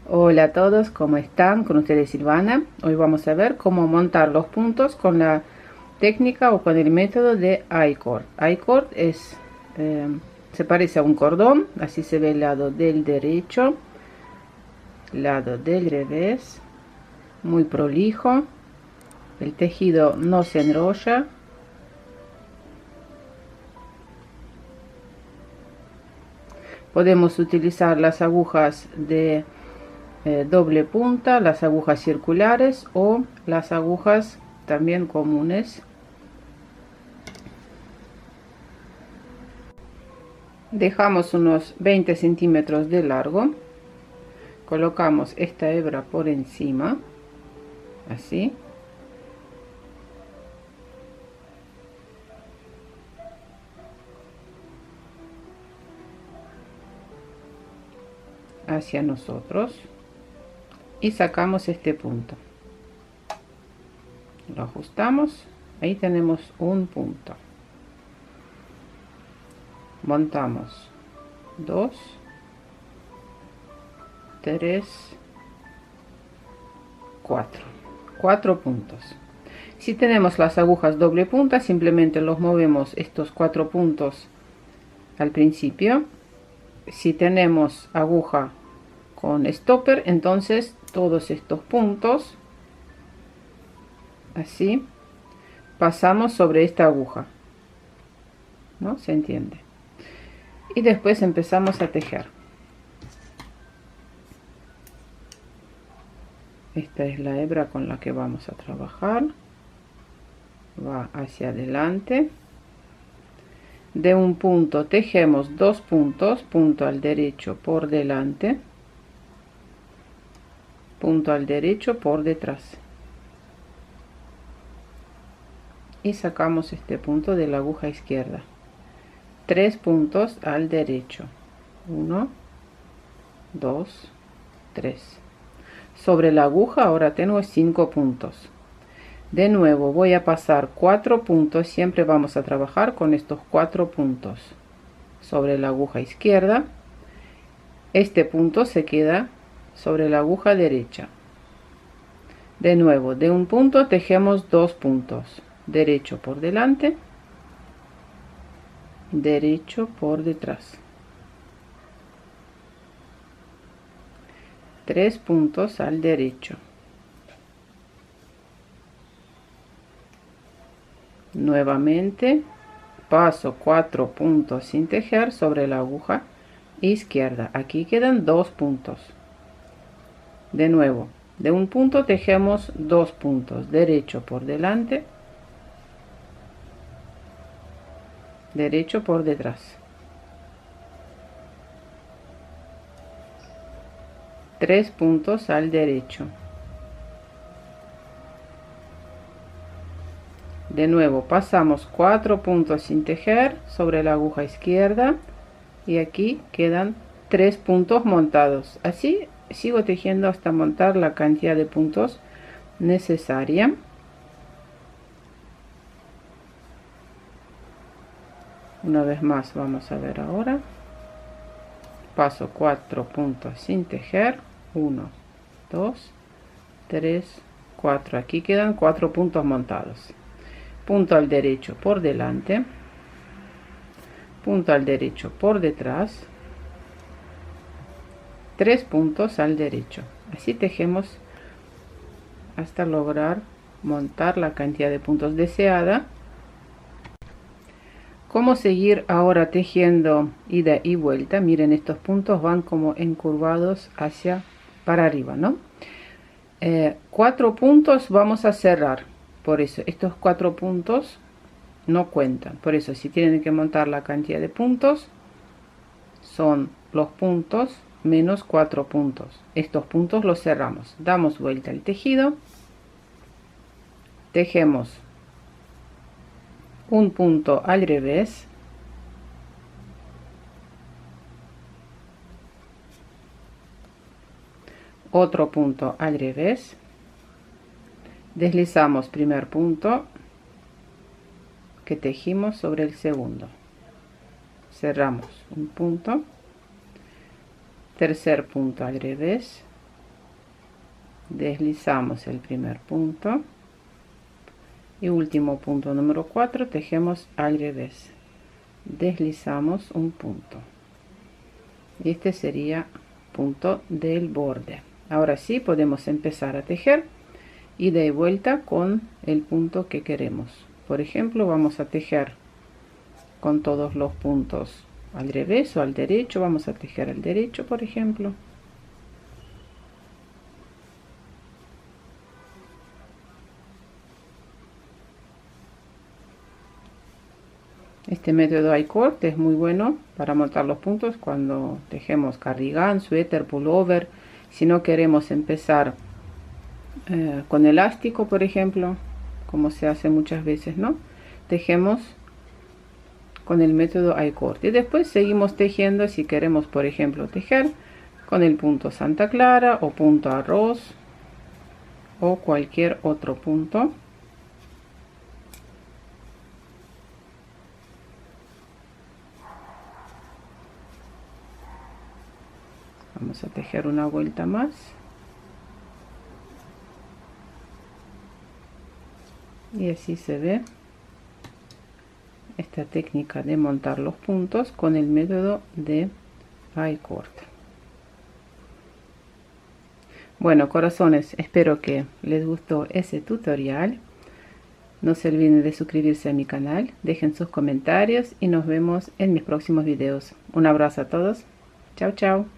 Hola a todos, ¿cómo están? Con ustedes Silvana. Hoy vamos a ver cómo montar los puntos con la técnica o con el método de I-cord. I-cord se parece a un cordón, así se ve el lado del derecho, lado del revés, muy prolijo. El tejido no se enrolla. Podemos utilizar las agujas de doble punta, las agujas circulares o las agujas también comunes. Dejamos unos 20 centímetros de largo, colocamos esta hebra por encima, así, hacia nosotros, y sacamos este punto, lo ajustamos, ahí tenemos un punto. Montamos 2, 3, 4 puntos. Si tenemos las agujas doble punta, simplemente los movemos estos 4 puntos al principio. Si tenemos aguja con stopper, entonces todos estos puntos, así, pasamos sobre esta aguja, ¿no? ¿Se entiende? Y después empezamos a tejer. Esta es la hebra con la que vamos a trabajar. Va hacia adelante. De un punto tejemos 2 puntos, punto al derecho por delante, punto al derecho por detrás, y sacamos este punto de la aguja izquierda. 3 puntos al derecho, 1, 2, 3. Sobre la aguja ahora tengo 5 puntos. De nuevo voy a pasar 4 puntos, siempre vamos a trabajar con estos 4 puntos sobre la aguja izquierda. Este punto se queda sobre la aguja derecha. De nuevo, de un punto tejemos 2 puntos, derecho por delante, derecho por detrás. 3 puntos al derecho. Nuevamente paso 4 puntos sin tejer sobre la aguja izquierda. Aquí quedan 2 puntos. De nuevo, de un punto tejemos 2 puntos, derecho por delante, derecho por detrás. 3 puntos al derecho. De nuevo pasamos 4 puntos sin tejer sobre la aguja izquierda y aquí quedan 3 puntos montados. Así sigo tejiendo hasta montar la cantidad de puntos necesaria. Una vez más vamos a ver ahora. Paso 4 puntos sin tejer, 1, 2, 3, 4. Aquí quedan 4 puntos montados. Punto al derecho por delante, punto al derecho por detrás, 3 puntos al derecho. Así tejemos hasta lograr montar la cantidad de puntos deseada. ¿Cómo seguir ahora tejiendo ida y vuelta? Miren, estos puntos van como encurvados hacia para arriba, ¿no? 4 puntos vamos a cerrar, por eso estos 4 puntos no cuentan. Por eso, si tienen que montar la cantidad de puntos, son los puntos menos 4 puntos. Estos puntos los cerramos. Damos vuelta al tejido, tejemos un punto al revés, otro punto al revés, deslizamos primer punto que tejimos sobre el segundo, cerramos un punto, tercer punto al revés, deslizamos el primer punto y último punto número 4, tejemos al revés, deslizamos un punto. Este sería punto del borde. Ahora sí podemos empezar a tejer y de vuelta con el punto que queremos. Por ejemplo, vamos a tejer con todos los puntos al revés o al derecho. Vamos a tejer al derecho, por ejemplo. Este método I-cord es muy bueno para montar los puntos cuando tejemos cardigan, suéter, pullover. Si no queremos empezar con elástico, por ejemplo, como se hace muchas veces, ¿no? Tejemos con el método I-cord y después seguimos tejiendo si queremos, por ejemplo, tejer con el punto Santa Clara o punto arroz o cualquier otro punto. Vamos a tejer una vuelta más. Y así se ve esta técnica de montar los puntos con el método de I-cord. Bueno, corazones, espero que les gustó ese tutorial. No se olviden de suscribirse a mi canal, dejen sus comentarios y nos vemos en mis próximos videos. Un abrazo a todos. Chao, chao.